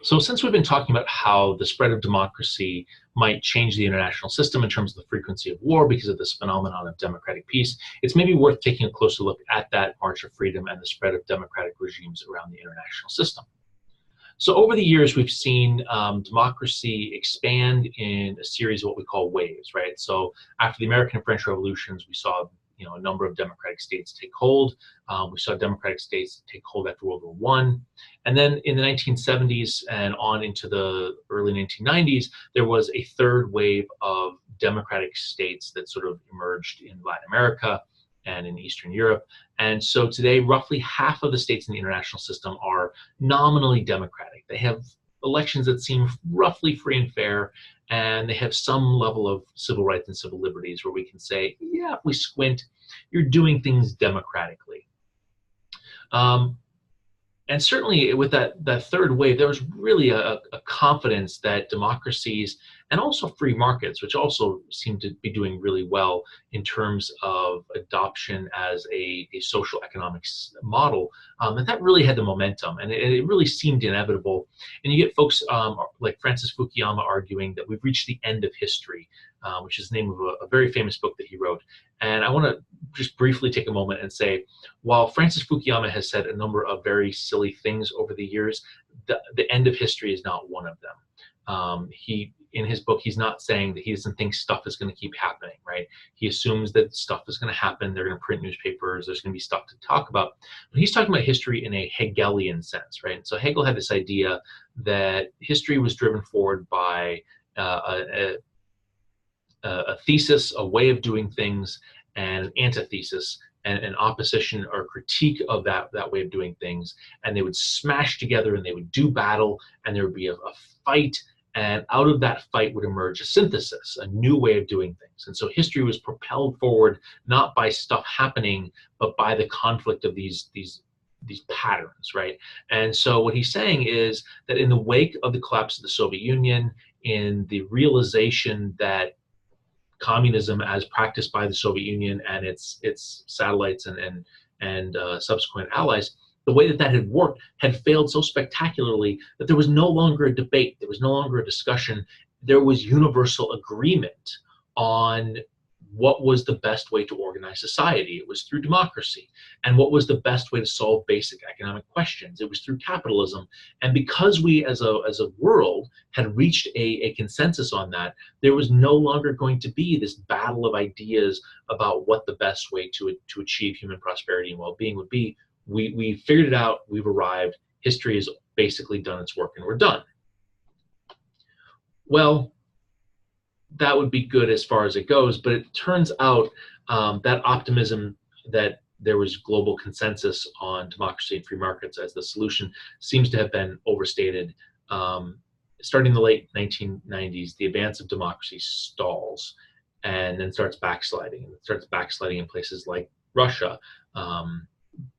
So, since we've been talking about how the spread of democracy might change the international system in terms of the frequency of war because of this phenomenon of democratic peace, it's maybe worth taking a closer look at that March of Freedom and the spread of democratic regimes around the international system. So, over the years, we've seen democracy expand in a series of what we call waves, right? So, after the American and French revolutions, we saw a number of democratic states take hold. We saw democratic states take hold after World War One, and then in the 1970s and on into the early 1990s, there was a third wave of democratic states that sort of emerged in Latin America and in Eastern Europe. And so today, roughly half of the states in the international system are nominally democratic. They have elections that seem roughly free and fair, and they have some level of civil rights and civil liberties where we can say, yeah, if we squint, you're doing things democratically. Um, and certainly with that third wave, there was really a confidence that democracies and also free markets, which also seem to be doing really well in terms of adoption as a social economics model, that really had the momentum, and it really seemed inevitable. And you get folks like Francis Fukuyama arguing that we've reached the end of history, which is the name of a very famous book that he wrote. And I want to just briefly take a moment and say, while Francis Fukuyama has said a number of very silly things over the years, the end of history is not one of them. In his book, he's not saying that he doesn't think stuff is going to keep happening, right? He assumes that stuff is going to happen. They're going to print newspapers. There's going to be stuff to talk about. But he's talking about history in a Hegelian sense, right? So Hegel had this idea that history was driven forward by a thesis, a way of doing things, and an antithesis, and an opposition or critique of that way of doing things. And they would smash together and they would do battle, and there would be a fight. And out of that fight would emerge a synthesis, a new way of doing things. And so history was propelled forward not by stuff happening, but by the conflict of these patterns, right? And so what he's saying is that in the wake of the collapse of the Soviet Union, in the realization that communism as practiced by the Soviet Union and its satellites and subsequent allies, the way that had worked had failed so spectacularly that there was no longer a debate, there was no longer a discussion, there was universal agreement on what was the best way to organize society. It was through democracy. And what was the best way to solve basic economic questions? It was through capitalism. And because we as a world had reached a consensus on that, there was no longer going to be this battle of ideas about what the best way to achieve human prosperity and well-being would be. We figured it out, we've arrived, history has basically done its work, and we're done. Well, that would be good as far as it goes, but it turns out that optimism that there was global consensus on democracy and free markets as the solution seems to have been overstated. Starting in the late 1990s, the advance of democracy stalls and then starts backsliding. And it starts backsliding in places like Russia,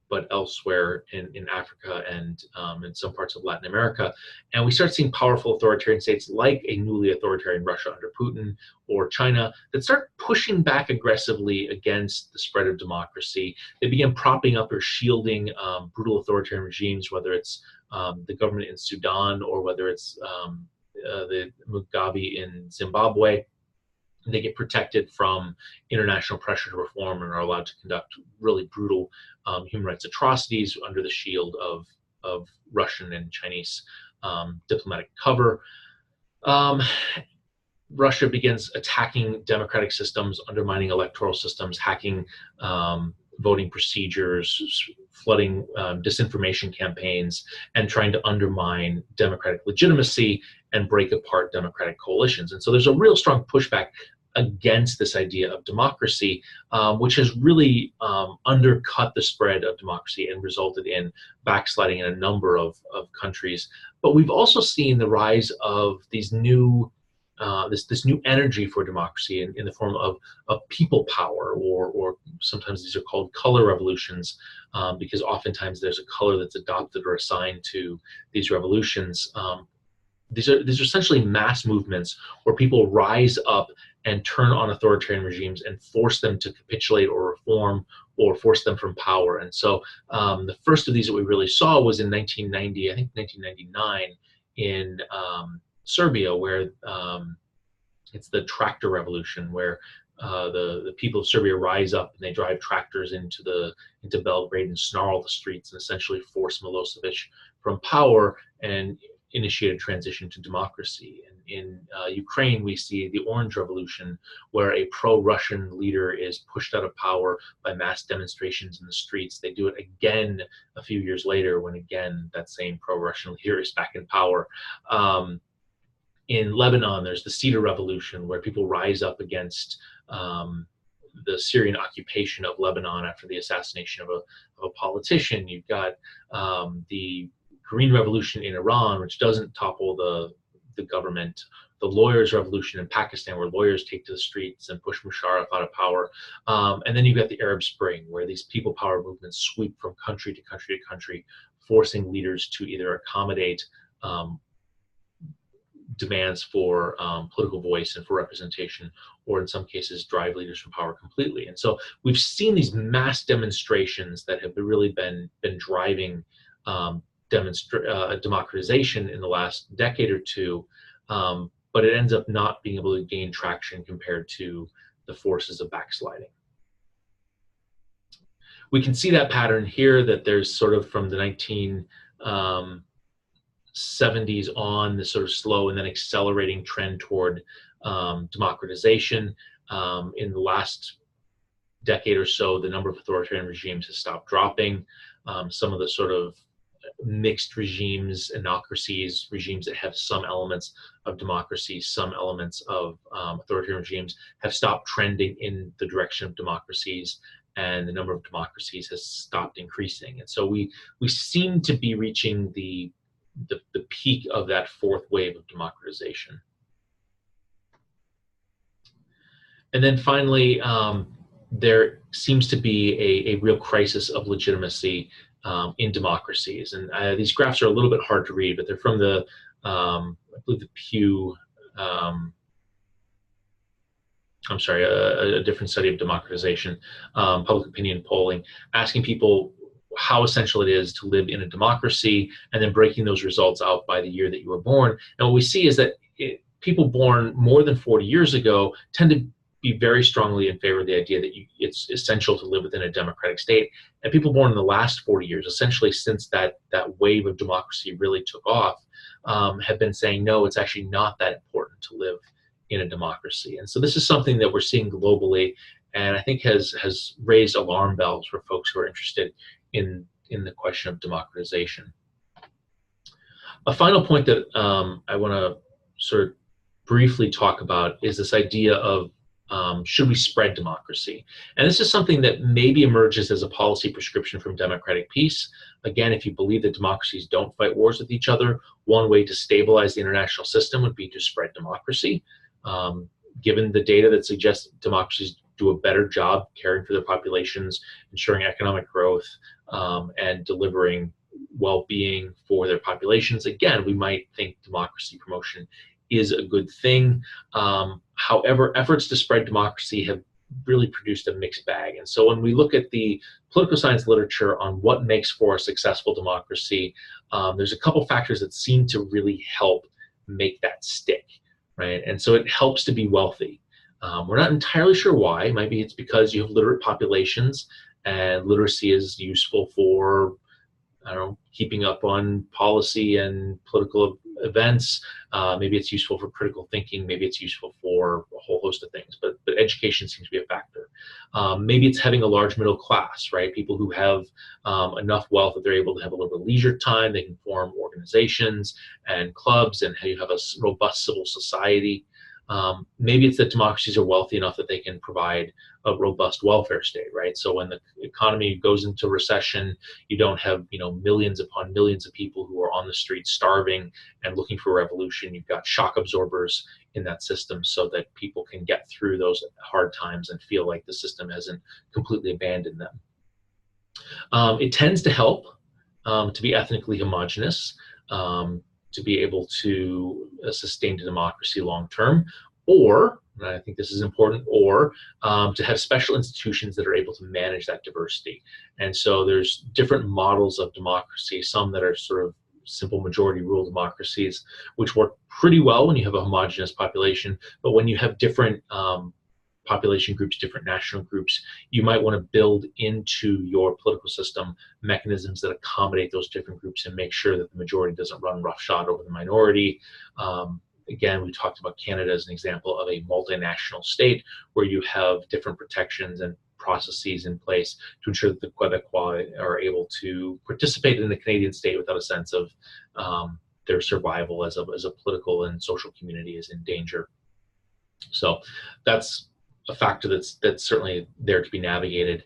but elsewhere in Africa and in some parts of Latin America. And we start seeing powerful authoritarian states like a newly authoritarian Russia under Putin or China that start pushing back aggressively against the spread of democracy. They begin propping up or shielding brutal authoritarian regimes, whether it's the government in Sudan or whether it's the Mugabe in Zimbabwe. They get protected from international pressure to reform and are allowed to conduct really brutal human rights atrocities under the shield of Russian and Chinese diplomatic cover. Russia begins attacking democratic systems, undermining electoral systems, hacking voting procedures, flooding disinformation campaigns, and trying to undermine democratic legitimacy and break apart democratic coalitions. And so there's a real strong pushback against this idea of democracy, which has really undercut the spread of democracy and resulted in backsliding in a number of countries. But we've also seen the rise of these new this new energy for democracy in the form of people power, or sometimes these are called color revolutions, because oftentimes there's a color that's adopted or assigned to these revolutions. These are essentially mass movements where people rise up and turn on authoritarian regimes and force them to capitulate or reform or force them from power. And so the first of these that we really saw was in 1990, I think 1999, in Serbia, where it's the tractor revolution, where the people of Serbia rise up and they drive tractors into Belgrade and snarl the streets and essentially force Milosevic from power and initiate a transition to democracy. And in Ukraine, we see the Orange Revolution, where a pro-Russian leader is pushed out of power by mass demonstrations in the streets. They do it again a few years later, when again that same pro-Russian leader is back in power. In Lebanon, there's the Cedar Revolution, where people rise up against the Syrian occupation of Lebanon after the assassination of a politician. You've got the Green Revolution in Iran, which doesn't topple the government. The Lawyers' Revolution in Pakistan, where lawyers take to the streets and push Musharraf out of power. And then you've got the Arab Spring, where these people power movements sweep from country to country to country, forcing leaders to either accommodate demands for political voice and for representation, or in some cases drive leaders from power completely. And so we've seen these mass demonstrations that have really been driving democratization in the last decade or two, but it ends up not being able to gain traction compared to the forces of backsliding. We can see that pattern here, that there's sort of from the 1970s on, this sort of slow and then accelerating trend toward democratization. In the last decade or so, the number of authoritarian regimes has stopped dropping. Some of the sort of mixed regimes, anocracies, regimes that have some elements of democracy, some elements of authoritarian regimes, have stopped trending in the direction of democracies, and the number of democracies has stopped increasing. And so we seem to be reaching the peak of that fourth wave of democratization. And then finally, there seems to be a real crisis of legitimacy in democracies. And these graphs are a little bit hard to read, but they're from the, I believe the Pew, I'm sorry, a different study of democratization, public opinion polling, asking people how essential it is to live in a democracy, and then breaking those results out by the year that you were born. And what we see is that people born more than 40 years ago tend to be very strongly in favor of the idea that it's essential to live within a democratic state. And people born in the last 40 years, essentially since that wave of democracy really took off, have been saying, no, it's actually not that important to live in a democracy. And so this is something that we're seeing globally, and I think has raised alarm bells for folks who are interested in the question of democratization. A final point that I want to sort of briefly talk about is this idea of should we spread democracy? And this is something that maybe emerges as a policy prescription from democratic peace. Again, if you believe that democracies don't fight wars with each other, one way to stabilize the international system would be to spread democracy. Given the data that suggests that democracies do a better job caring for their populations, ensuring economic growth, and delivering well-being for their populations, again, we might think democracy promotion is a good thing. However, efforts to spread democracy have really produced a mixed bag. And so when we look at the political science literature on what makes for a successful democracy, there's a couple factors that seem to really help make that stick, right? And so it helps to be wealthy. We're not entirely sure why. Maybe it's because you have literate populations, and literacy is useful for, I don't know, keeping up on policy and political events. Maybe it's useful for critical thinking. Maybe it's useful for a whole host of things, but education seems to be a factor. Maybe it's having a large middle class, right? People who have enough wealth that they're able to have a little bit of leisure time. They can form organizations and clubs, and you have a robust civil society. Maybe it's that democracies are wealthy enough that they can provide a robust welfare state, right? So when the economy goes into recession, you don't have, millions upon millions of people who are on the streets starving and looking for revolution. You've got shock absorbers in that system so that people can get through those hard times and feel like the system hasn't completely abandoned them. It tends to help to be ethnically homogenous, to be able to sustain a democracy long term, or, and I think this is important, or to have special institutions that are able to manage that diversity. And so there's different models of democracy, some that are sort of simple majority rule democracies, which work pretty well when you have a homogeneous population. But when you have different population groups, different national groups, you might want to build into your political system mechanisms that accommodate those different groups and make sure that the majority doesn't run roughshod over the minority. Again, we talked about Canada as an example of a multinational state where you have different protections and processes in place to ensure that the Quebecois are able to participate in the Canadian state without a sense of their survival as a political and social community is in danger. So that's a factor that's certainly there to be navigated.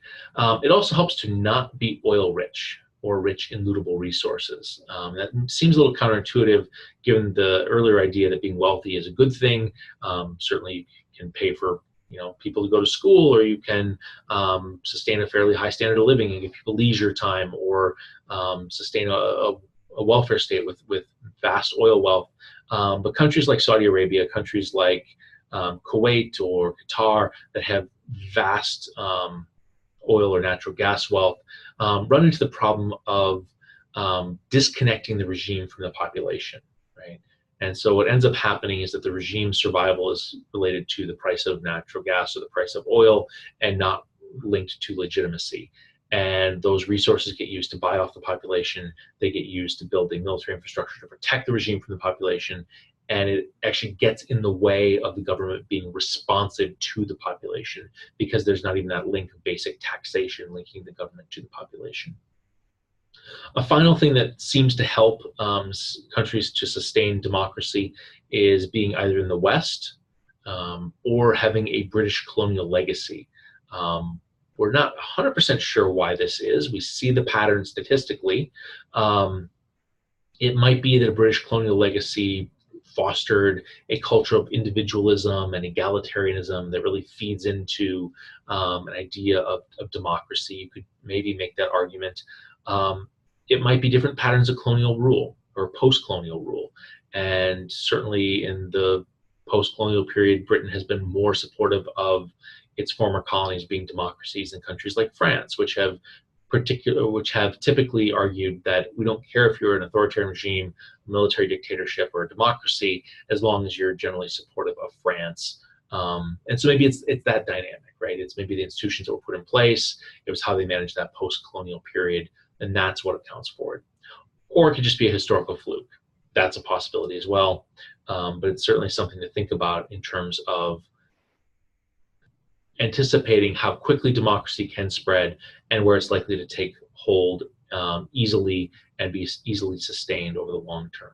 It also helps to not be oil rich or rich in lootable resources. That seems a little counterintuitive given the earlier idea that being wealthy is a good thing. Certainly you can pay for people to go to school, or you can sustain a fairly high standard of living and give people leisure time, or sustain a welfare state with vast oil wealth. But countries like Saudi Arabia, countries like Kuwait or Qatar that have vast oil or natural gas wealth run into the problem of disconnecting the regime from the population, right? And so what ends up happening is that the regime's survival is related to the price of natural gas or the price of oil and not linked to legitimacy. And those resources get used to buy off the population. They get used to building military infrastructure to protect the regime from the population. And it actually gets in the way of the government being responsive to the population because there's not even that link of basic taxation linking the government to the population. A final thing that seems to help countries to sustain democracy is being either in the West or having a British colonial legacy. We're not 100% sure why this is. We see the pattern statistically. It might be that a British colonial legacy fostered a culture of individualism and egalitarianism that really feeds into an idea of democracy. You could maybe make that argument. It might be different patterns of colonial rule or post-colonial rule. And certainly in the post-colonial period, Britain has been more supportive of its former colonies being democracies than countries like France, which have typically argued that we don't care if you're an authoritarian regime, a military dictatorship, or a democracy, as long as you're generally supportive of France. And so maybe it's that dynamic, right? It's maybe the institutions that were put in place. It was how they managed that post-colonial period, and that's what accounts for it. Or it could just be a historical fluke. That's a possibility as well. But it's certainly something to think about in terms of anticipating how quickly democracy can spread and where it's likely to take hold easily and be easily sustained over the long term.